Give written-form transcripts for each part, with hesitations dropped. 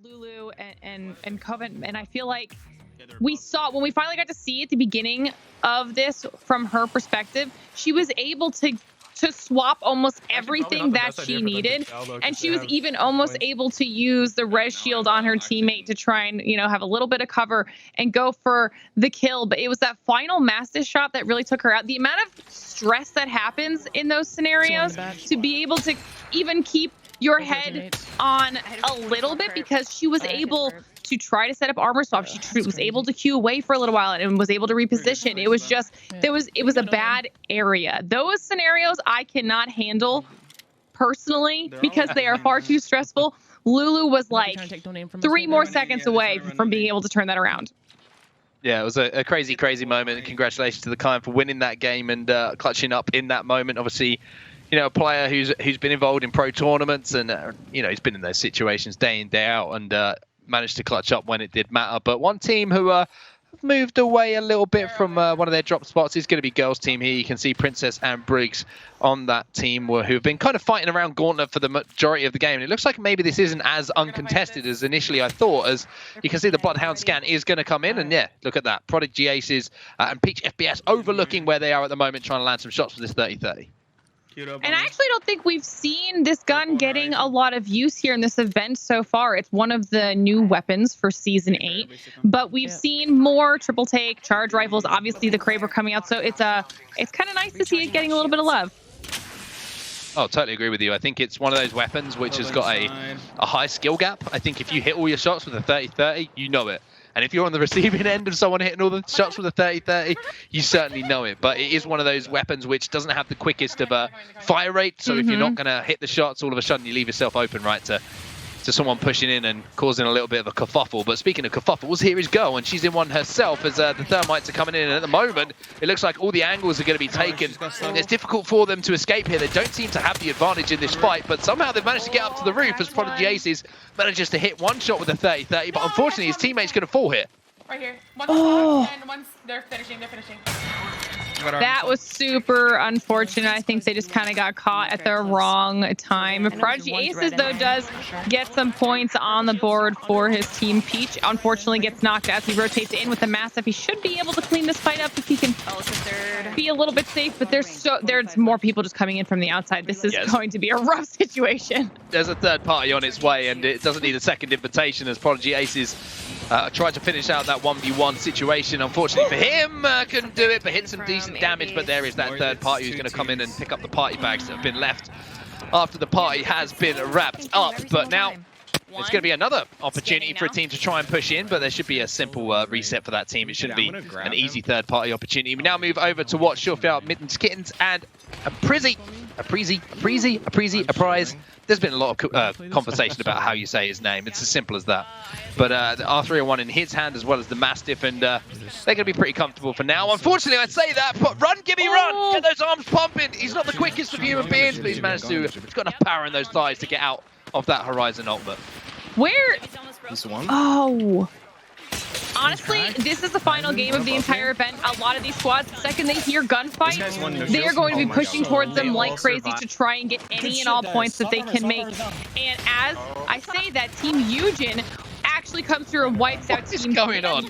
Lulu and Coven, and I feel like we saw when we finally got to see at the beginning of this from her perspective, she was able to swap almost everything that she needed, and she was even almost able to use the res shield on her teammate to try and, you know, have a little bit of cover and go for the kill. But it was that final Mastiff shot that really took her out. The amount of stress that happens in those scenarios, to be able to even keep your head on a little bit, because she was able to try to set up armor swap. She was able to queue away for a little while and was able to reposition. It was just, it was a bad area. Those scenarios I cannot handle personally because they are far too stressful. Lulu was like 3 more seconds away from being able to turn that around. Yeah, it was a crazy, crazy moment. And congratulations to the Kind for winning that game and clutching up in that moment. Obviously, you know, a player who's been involved in pro tournaments and, you know, he's been in those situations day in, day out and managed to clutch up when it did matter. But one team who have moved away a little bit from one of their drop spots is going to be girls' team here. You can see Princess and Briggs on that team who've been kind of fighting around Gauntlet for the majority of the game. And it looks like maybe this isn't as uncontested as initially I thought, as you can see the Bloodhound scan is going to come in. And yeah, look at that. Prodigy Aces and Peach FBS overlooking where they are at the moment, trying to land some shots for this 30-30. And I actually don't think we've seen this gun getting a lot of use here in this event so far. It's one of the new weapons for Season 8, but we've seen more triple take, charge rifles, obviously the Kraber coming out, so it's kind of nice to see it getting a little bit of love. Oh, totally agree with you. I think it's one of those weapons which has got a high skill gap. I think if you hit all your shots with a 30-30, you know it. And if you're on the receiving end of someone hitting all the shots with a 30-30, you certainly know it. But it is one of those weapons which doesn't have the quickest of a fire rate. So if you're not going to hit the shots, all of a sudden you leave yourself open, right, to someone pushing in and causing a little bit of a kerfuffle. But speaking of kerfuffles, here is Go, and she's in one herself as the Thermites are coming in. And at the moment, it looks like all the angles are going to be taken. And it's difficult for them to escape here. They don't seem to have the advantage in this fight, but somehow they've managed to get up to the roof as Prodigy Aces manages to hit one shot with a 30-30. But unfortunately, his teammate's going to fall here. Right here. One's and one's they're finishing. That was super unfortunate. I think they just kind of got caught at the wrong time. Prodigy Aces, though, does get some points on the board for his team. Peach, unfortunately, gets knocked out. He rotates in with the Mastiff. He should be able to clean this fight up if he can be a little bit safe, but there's more people just coming in from the outside. This is going to be a rough situation. There's a third party on its way, and it doesn't need a second invitation as Prodigy Aces tried to finish out that 1v1 situation. Unfortunately for him, couldn't do it, but hit some decent damage. But there is that third party who's going to come in and pick up the party bags that have been left after the party has been wrapped up. But now it's going to be another opportunity for a team to try and push in, but there should be a simple reset for that team. It shouldn't be an easy third party opportunity. We now move over to watch Showdown, Mittens, Kittens, and a Prize. There's been a lot of conversation about how you say his name. It's as simple as that. But the R301 in his hand as well as the Mastiff, and they're going to be pretty comfortable for now. Unfortunately, I'd say that, but run, Gibby, run! Get those arms pumping! He's not the quickest of human beings, but he's managed to, he's got enough power in those thighs to get out of that Horizon ultimate. Where? Oh. Honestly, this is the final game of the entire event. A lot of these squads, the second they hear gunfight, they are going to be pushing towards them like crazy to try and get any and all points that they can make. And as I say that, Team Eugen actually comes through and wipes out Team... What is going on?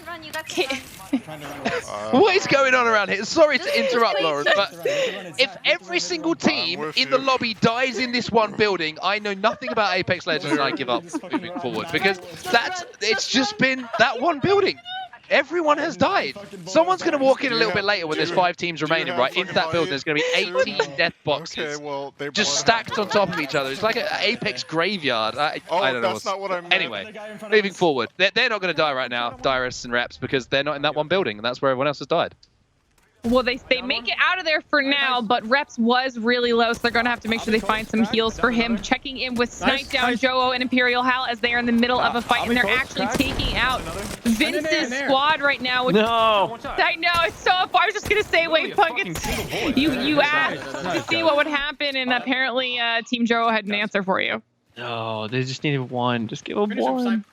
What is going on around here? Sorry to interrupt, Lauren, but if every single team in the lobby dies in this one building, I know nothing about Apex Legends and I give up moving forward, because it's just been that one building. Everyone has died. Someone's going to walk in a little bit later when there's 5 teams remaining, right? Into that building, there's going to be 18 death boxes just stacked on top of each other. It's like an Apex graveyard. I don't know. That's not what I meant. Anyway, moving forward. They're not going to die right now, Dyrus and Reps, because they're not in that one building, and that's where everyone else has died. Well, they make it out of there for now, but Reps was really low, so they're going to have to make sure they find some heals for him. Checking in with Snipe down Joe and Imperial Hal as they are in the middle of a fight, and they're actually taking out Vince's squad right now. Which I know, it's so far. I was just going to say, wait, Punk, you asked to see what would happen, and apparently Team Joe had an answer for you. No, they just needed one. Just give them one.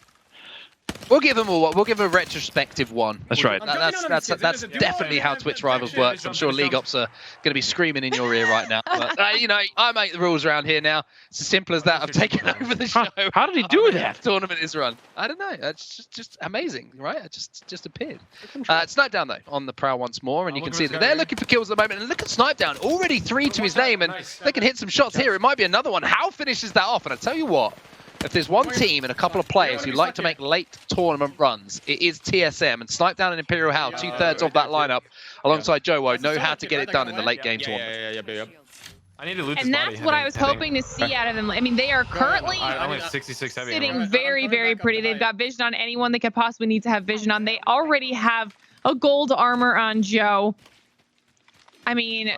We'll give them a retrospective one. That's right. That's definitely how Twitch Rivals works. I'm sure League Ops are going to be screaming in your ear right now. But, you know, I make the rules around here now. It's as simple as that. I've taken over the show. How did he do that? Tournament is run. I don't know. It's just amazing, right? It just appeared. Snipedown though on the prowl once more, and you can see that they're looking for kills at the moment. And look at Snipedown, already 3 to his name, and they can hit some shots here. It might be another one. How finishes that off? And I tell you what. If there's one team and a couple of players who like to make late tournament runs, it is TSM. And Snipedown and Imperial Howl, 2/3 of that lineup, alongside Jowo, know how to get it done in the late game tournament. I need to loot And that's what I was hoping to see out of them. I mean, they are currently sitting very, very pretty. They've got vision on anyone they could possibly need to have vision on. They already have a gold armor on Joe. I mean,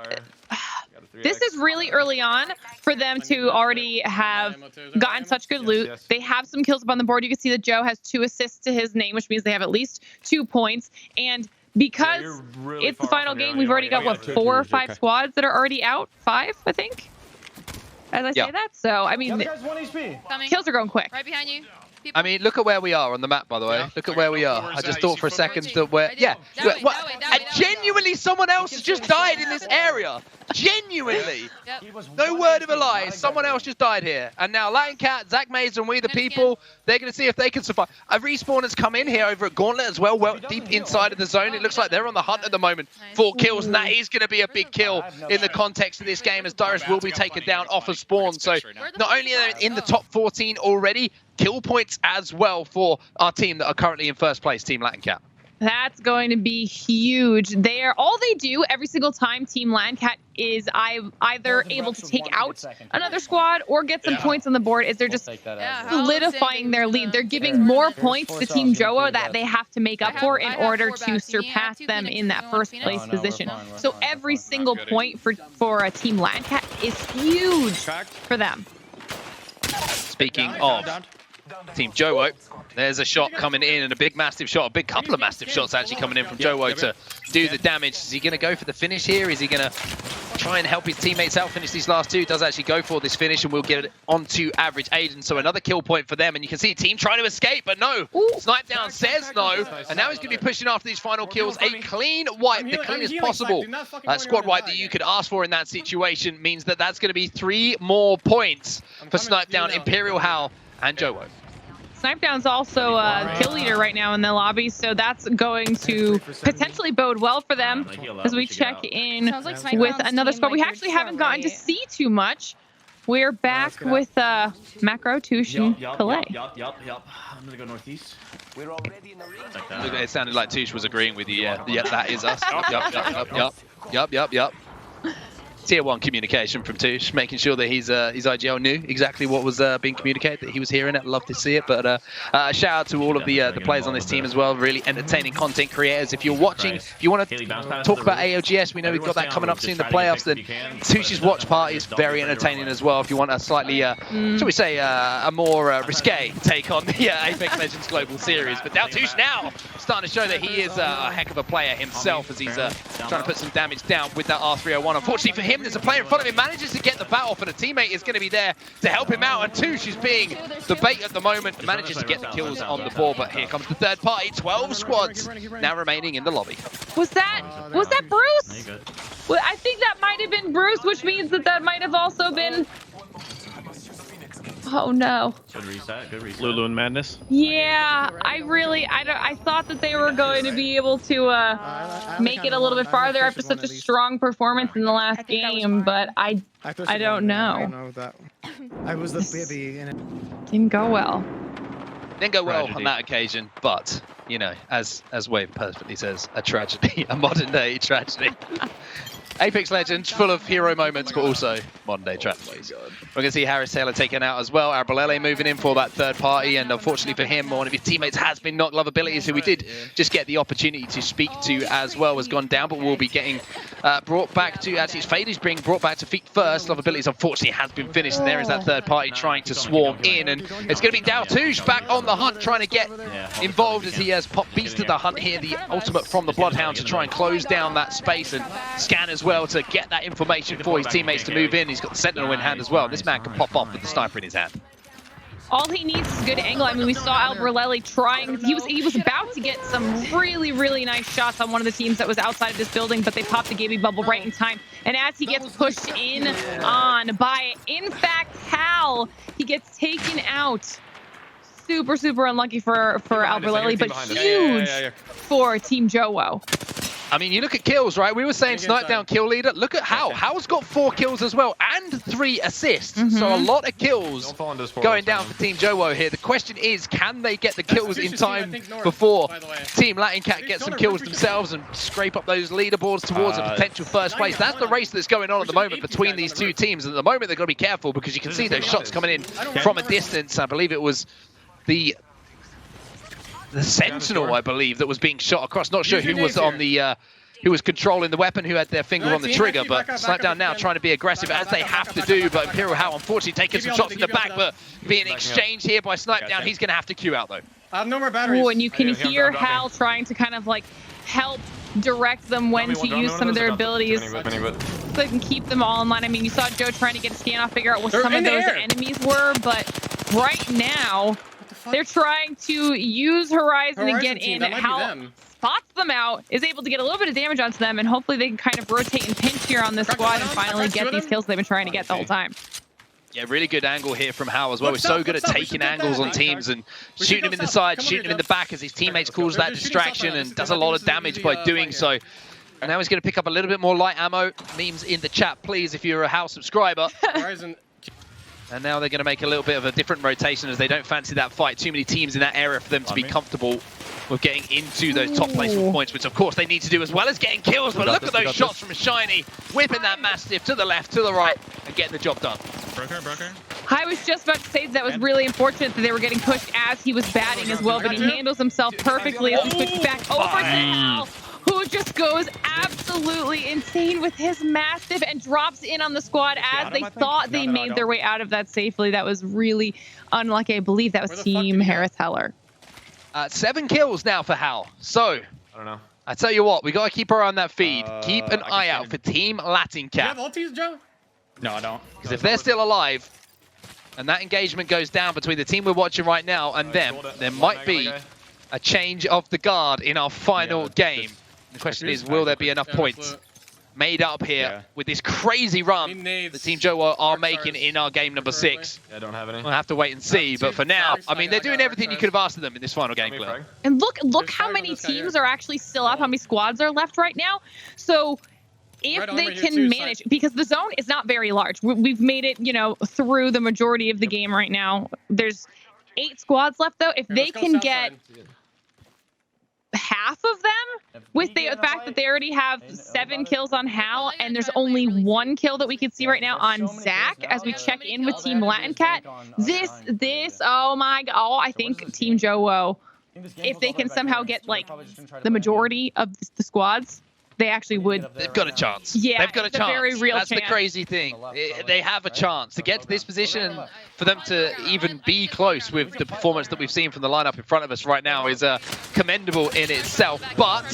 this is really early on for them to already have gotten such good loot. They have some kills up on the board. You can see that Joe has 2 assists to his name, which means they have at least 2 points. And because it's the final game, we've already got, what, 4 or 5 squads that are already out? 5, I think, as I say that. So, I mean, kills are going quick. Right behind you. I mean, look at where we are on the map, by the way. Look at where we are. I just thought for a second that we're... Yeah. And genuinely, someone else has just died in this area. Genuinely. No word of a lie. Someone else just died here. And now Latin Cat, Zach Mays, and We The People, they're going to see if they can survive. A respawn has come in here over at Gauntlet as well, deep inside of the zone. It looks like they're on the hunt at the moment. 4 kills, and that is going to be a big kill in the context of this game, as Dyrus will be taken down off of spawn. So not only are they in the top 14 already, kill points as well for our team that are currently in first place, Team Latin Cat. That's going to be huge. All they do every single time Team Latin Cat is either able to take out another squad or get some points on the board, is they're just solidifying their lead. They're giving more points to Team Jowo that they have to make up for in order to surpass them in that first place position. So every single point for a Team Latin Cat is huge for them. Speaking of Team Jowo, there's a shot coming in, and a big massive shot, a big couple of massive shots actually coming in from Jowo to do the damage. Is he going to go for the finish here? Is he going to try and help his teammates out finish these last 2? Does actually go for this finish, and we'll get it onto Average Aiden. So another kill point for them, and you can see team trying to escape, but no. Snipedown says no, and now he's going to be pushing after these final kills. A clean wipe, the cleanest possible squad wipe that you could ask for in that situation, means that that's going to be 3 more points for Snipedown, Imperial Howl, and Jowo. Snipedown's also a kill leader right now in the lobby, so that's going to potentially bode well for them as we check in with another squad. We actually haven't gotten to see too much. We're back with Macro, Touche, and Calais. I'm gonna go northeast. It sounded like Touche was agreeing with you. Yeah, that is us. Yup. Tier 1 communication from Touche, making sure that his IGL knew exactly what was being communicated, that he was hearing it. Love to see it. But shout out to all of the players on this team as well. Really entertaining content creators. If you're watching, if you want to talk about AOGS, we know we've got that coming up soon, the playoffs. Then Touche's watch party is very entertaining as well. If you want a slightly, shall we say, a more risque take on the Apex Legends Global Series. But now Touche starting to show that he is a heck of a player himself, as he's trying to put some damage down with that R301. Unfortunately for him, there's a player in front of him, manages to get the battle, and a teammate is going to be there to help him out, and Touche is being the bait at the moment, manages to get the kills on the board. But here comes the third party, 12 squads now remaining in the lobby. Was that Bruce? Well, I think that might have been Bruce, which means that might have also been... Oh no. Good reset. Lulu and Madness. Yeah, I thought that they were going to be able to make it a little bit farther after such a strong performance in the last game, but I don't know. I was the baby, and it didn't go well. Didn't go well on that occasion, but you know, as Wave perfectly says, a tragedy, a modern day tragedy. Apex Legends, full of hero moments, but also modern-day tragedies. We're going to see Harris Taylor taken out as well. Arbolele moving in for that third party, and unfortunately for him, one of his teammates has been knocked. Love Abilities, who we did just get the opportunity to speak to as well, has gone down, but will be getting brought back to, actually, Fade is being brought back to feet first. Love Abilities, unfortunately, has been finished, and there is that third party trying to swarm in, and it's going to be Touche back on the hunt, trying to get involved as he has popped Beast of the Hunt here, the ultimate from the Bloodhound, to try and close down that space and scan as well to get that information for his teammates to move in. He's got the Sentinel in hand as well. This man can pop off with the sniper in his hand. All he needs is good angle. I mean, we saw Alberelli trying. He was about to get some really, really nice shots on one of the teams that was outside of this building, but they popped the Gibby bubble right in time. And as he gets pushed in on by, in fact, Hal, he gets taken out. Super, super unlucky for Alberelli, but huge for Team Jowo. I mean, you look at kills, right? We were saying snipe down kill leader. Look at Hal. Hal's got 4 kills as well and 3 assists. So a lot of kills going down for Team Jowo here. The question is, can they get the kills in time before Team Latin Cat gets some kills themselves and scrape up those leaderboards towards a potential first place? That's the race that's going on at the moment between these two teams. And at the moment, they've got to be careful because you can see those shots coming in from a distance. I believe it was the Sentinel, I believe, that was being shot across. Not sure who was on the who was controlling the weapon, who had their finger on the trigger, but Snipedown now trying to be aggressive as they have to do. But Imperial Hal unfortunately taking some shots in the back, but being exchanged here by Snipedown. He's going to have to queue out though. No more batteries. Ooh, and you can hear Hal trying to kind of like help direct them when to use some of their abilities so they can keep them all in line. I mean, you saw Joe trying to get a scan off, figure out what some of those enemies were, but right now they're trying to use Horizon to get in. Hal spots them out, is able to get a little bit of damage onto them, and hopefully they can kind of rotate and pinch here on this squad and finally get these kills they've been trying to get the whole time. Yeah, really good angle here from Hal as well. He's so good at taking angles on teams and shooting him in the side, shooting him in the back as his teammates cause that distraction and does a lot of damage by doing so. And now he's going to pick up a little bit more light ammo. Memes in the chat, please, if you're a Hal subscriber. And now they're going to make a little bit of a different rotation as they don't fancy that fight. Too many teams in that area for them to be comfortable with getting into those top placement points, which of course they need to do as well as getting kills. But look at those shots from Shiny, whipping that Mastiff to the left, to the right, and getting the job done. Broker. I was just about to say that was really unfortunate that they were getting pushed as he was batting as well, but he handles himself perfectly as he switches back over to Hal, who just goes absolutely insane with his Mastiff and drops in on the squad as they thought they made their way out of that safely. That was really unlucky. I believe that was Team Harris Heller. 7 kills now for Hal. So, I don't know. I tell you what, we got to keep our eye on that feed. Keep an eye out for Team Latin Cat. Do you have ultis, Joe? No, I don't. Because if they're still alive, and that engagement goes down between the team we're watching right now and them, there might be a change of the guard in our final game. The question is, will there be enough points made up here with this crazy run the Team Jowo are making in our game number 6? I don't have any. We'll have to wait and see, but for now, I mean, they're doing everything you could have asked of them in this final gameplay. And look how many teams are actually still up, how many squads are left right now. So if they can manage, because the zone is not very large. We've made it, you know, through the majority of the game right now. There's 8 squads left though. If they can get half of them, with the fact that they already have 7 kills on Hal and there's only 1 kill that we can see right now on Zach as we check in with Team Latin Cat, this oh my god, I think Team Jowo, if they can somehow get like the majority of the squads, they actually would. They've got a chance. Yeah, they've got a chance. Very real That's chance. the crazy thing. They have a chance to get to this position, and for them to even be close with the performance that we've seen from the lineup in front of us right now is commendable in itself. But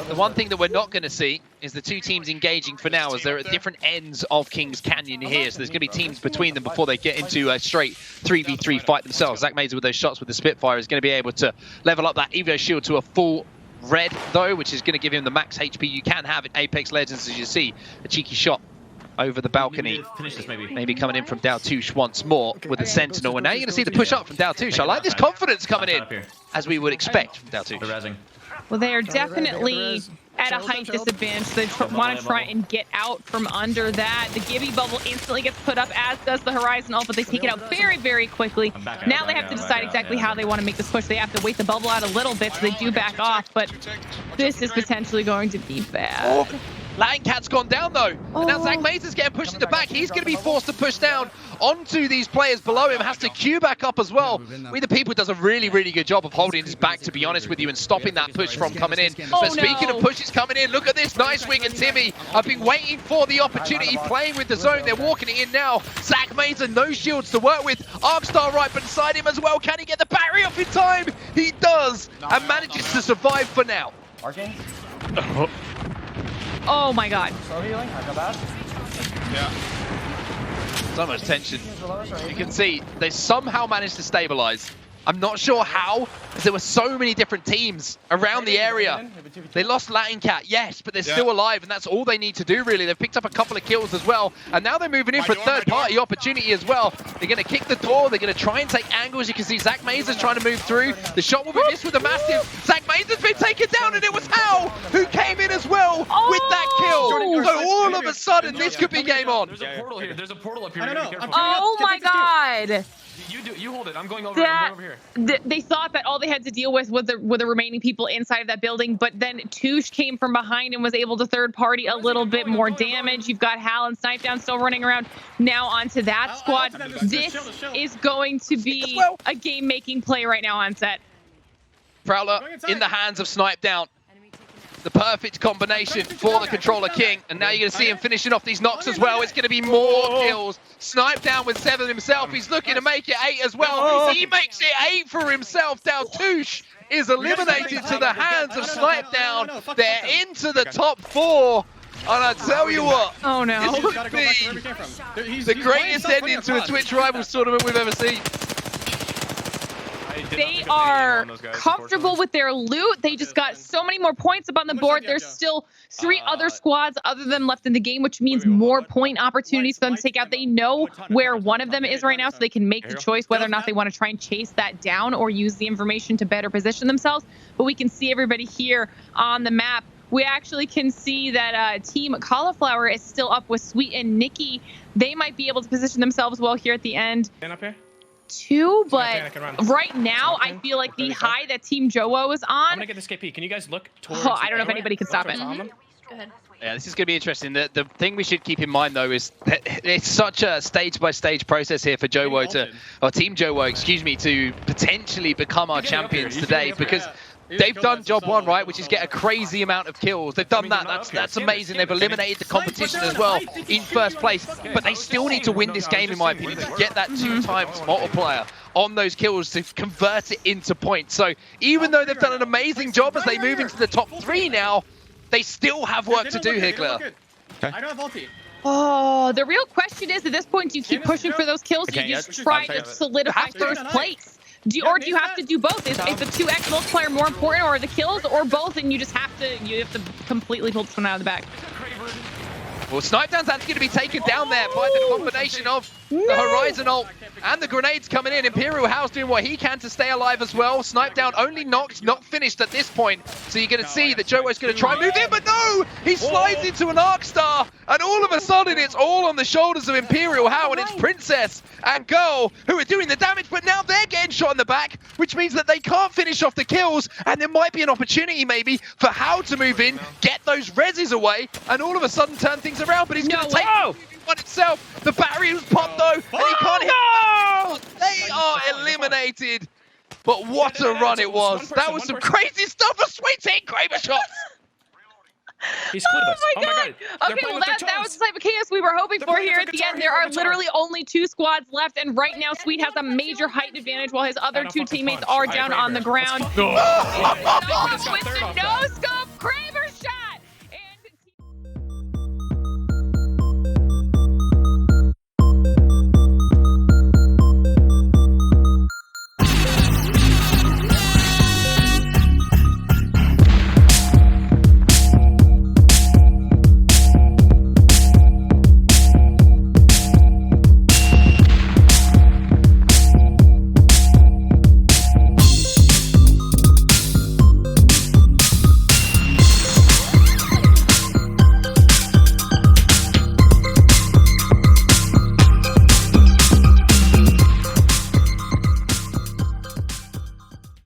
the one thing that we're not going to see is the 2 teams engaging for now, as they're at different ends of Kings Canyon here. So there's going to be teams between them before they get into a straight 3v3 fight themselves. Zach Mazer with those shots with the Spitfire is going to be able to level up that Evo shield to a full red though, which is going to give him the max HP you can have in Apex Legends. As you see, a cheeky shot over the balcony, maybe coming in from Daltouche once more with the Sentinel, and now you're going to see the push up from Daltouche. I like this confidence coming in, as we would expect from Daltouche. Well, they are definitely at a height disadvantage. They want to try and get out from under that. The Gibby bubble instantly gets put up, as does the Horizon ult, but they take it out very, very quickly. Now they have to decide exactly how they want to make this push. They have to wait the bubble out a little bit, so they do back off, but this is potentially going to be bad. Latin Cat's gone down though, and now Zach Mazer's getting pushed in the back. He's going to be forced to push down onto these players below him, has to queue back up as well. We the People does a really, really good job of holding his back, to be honest with you, and stopping that push from coming in. But speaking of pushes coming in, look at this. Nice Wing and Timmy have been waiting for the opportunity, playing with the zone. They're walking it in now. Zach Mazer, no shields to work with. Arkstar right beside him as well. Can he get the battery off in time? He does, and manages to survive for now. Arcane? Oh my god. Slow healing? I got that. Yeah. So much tension. You can see they somehow managed to stabilize. I'm not sure how, because there were so many different teams around the area. They lost Latin Cat, yes, but they're still alive, and that's all they need to do, really. They've picked up a couple of kills as well, and now they're moving in for a third-party opportunity as well. They're going to kick the door. They're going to try and take angles. You can see Zach Mazer's trying to move through. The shot will be missed with a massive. Zach Mazer's been taken down, and it was Hal who came in as well with that kill. So all of a sudden, this could be game on. There's a portal here. There's a portal up here. I don't know. Oh my god! You hold it. I'm going over. I'm going over here. They thought that all they had to deal with was the remaining people inside of that building, but then Touche came from behind and was able to third party a little bit more damage. You've got Hal and Snipedown still running around. Now onto that squad. This is going to be a game-making play right now on set. Prowler in the hands of Snipedown. The perfect combination for the Controller King. And now you're going to see him finishing off these knocks as well. It's going to be more kills. Snipedown with 7 himself. He's looking to make it 8 as well. He makes it 8 for himself. Now Touche is eliminated to the hands of Snipedown. They're into the top 4. And I tell you what, oh no, this is the greatest ending to a Twitch Rivals tournament we've ever seen. They are comfortable with their loot. They just got so many more points up on the board. There's still 3 other squads other than left in the game, which means more point opportunities for them to take out. They know where one of them is right now, so they can make the choice whether or not they want to try and chase that down or use the information to better position themselves. But we can see everybody here on the map. We actually can see that Team Cauliflower is still up with Sweet and Nikki. They might be able to position themselves well here at the end. Stand up here. Too, but right now I feel like the high that Team Jowo is I'm on. gonna get this KP. Can you guys look towards? Oh, I don't know if anybody can stop it. Go ahead. Yeah, this is going to be interesting. The thing we should keep in mind, though, is that it's such a stage-by-stage process here for Jowo or Team Jowo, excuse me, to potentially become our champions today, because they've done job 1, right, which is get a crazy amount of kills. They've done that. That's amazing. They've eliminated the competition as well in first place, but they still need to win this game, in my opinion, to get that 2 times multiplier on those kills to convert it into points. So even though they've done an amazing job as they move into the top 3 now, they still have work to do here, Claire. I don't have ulti. Oh, the real question is, at this point, do you keep pushing for those kills? Do you just try to solidify first place? Or do you have to do both? Is the 2x multiplier more important, or the kills, or both, and you have to completely pull this one out of the bag? Well, Snipedown's actually going to be taken down there by the combination of the Horizon ult and the grenades coming in. Imperial House doing what he can to stay alive as well. Snipedown only knocked, not finished at this point. So you're going to see that Jowo's going to try and move in, but no! He slides into an Arc Star, and all of a sudden it's all on the shoulders of Imperial House, and it's Princess and Girl who are doing the damage, but now they're getting shot in the back, which means that they can't finish off the kills, and there might be an opportunity maybe for Howe to move in, get those reses away, and all of a sudden turn things around, but he's going to take one itself. The battery was popped though, and he can't hit. They are eliminated. But what a run it was. That was some crazy stuff. A sweet hit, Kraber shots. He's clueless. Oh my god. Okay, well that was the type of chaos we were hoping for here at the end. There are literally only 2 squads left, and right now Sweet has a major height advantage while his other 2 teammates are down on the ground. No. With the no scope, Kraber